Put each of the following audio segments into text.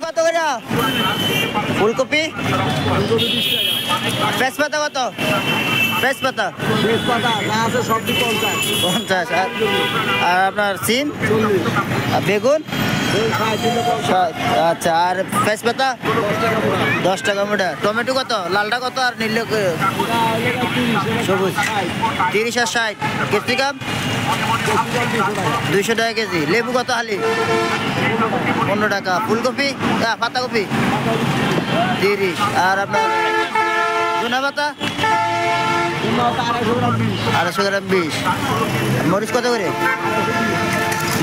কত করে? ফুলকপি তেজপাতা কত? তেজপাতা 50। আর আপনার সিম আর বেগুন 60। আচ্ছা, আর তেজপাতা 10 টাকা মোটা। টমেটো কত? লালটা কত আর নীল সবুজ 30 আর 60। ক্যাপসিকাম 200 টাকা কেজি। লেবু কত হালি? 15 টাকা। ফুলকপি পাতাকপি 30। আর আপনার ধনিয়া পাতা 250 গ্রাম 20। মরিচ কত করে?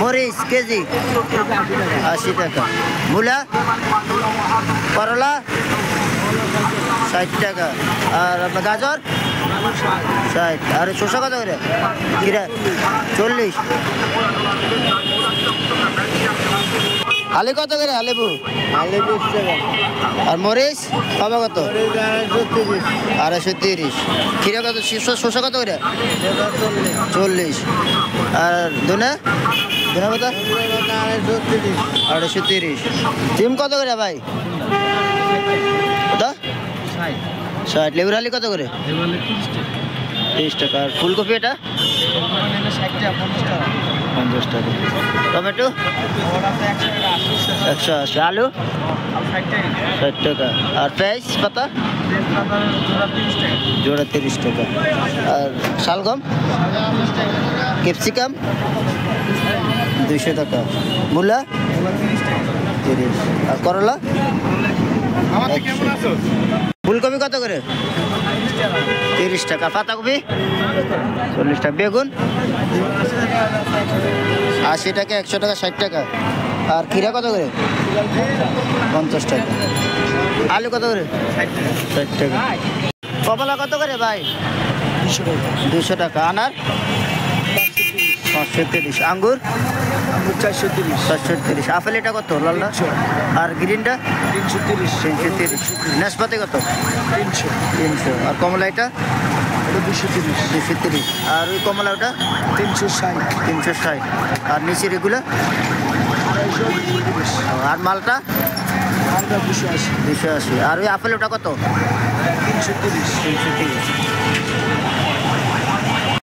মরিচ কেজি 80 টাকা। মূলা করলা 60 টাকা। আর আপনার গাজর 60। আর শসা কত করে? কিরা 40। আলু কত করে? লেবু 20 টাকা। আর মরিচ পাবা কত? 230। খিরা কত? শসা কত করে? 40। আর ধনে পাতা 230। সিম কত করে ভাই? কত? 60। লেবুর আলি কত করে? 30 টাকা। আর ফুলকপি এটা 50 টাকা। টমেটো 180। আলু 60 টাকা। আর পেঁয়াজ পাতা জোড়া 30 টাকা। আর শালগম ক্যাপসিকাম 200 টাকা। মূলা 30। আর করলা 100। ফুলকপি কত করে? 30 টাকা। পাতাকপি 40 টাকা। বেগুন 80 টাকা। 100 টাকা 60 টাকা। আর খিরা কত করে? 50 টাকা। আলু কত করে? 60 টাকা। কমলা কত করে ভাই? 200 টাকা। আনার 530। আঙ্গুর 430। আপেল এটা কত? লালটা আর গ্রিনটা 330। নাশপাতি কত? 300। আর কমলা এটা 230। আর ওই কমলা ওটা 360। আর নিচের এগুলো আর মালটা 280। আর ওই আপেল ওটা কত? 330।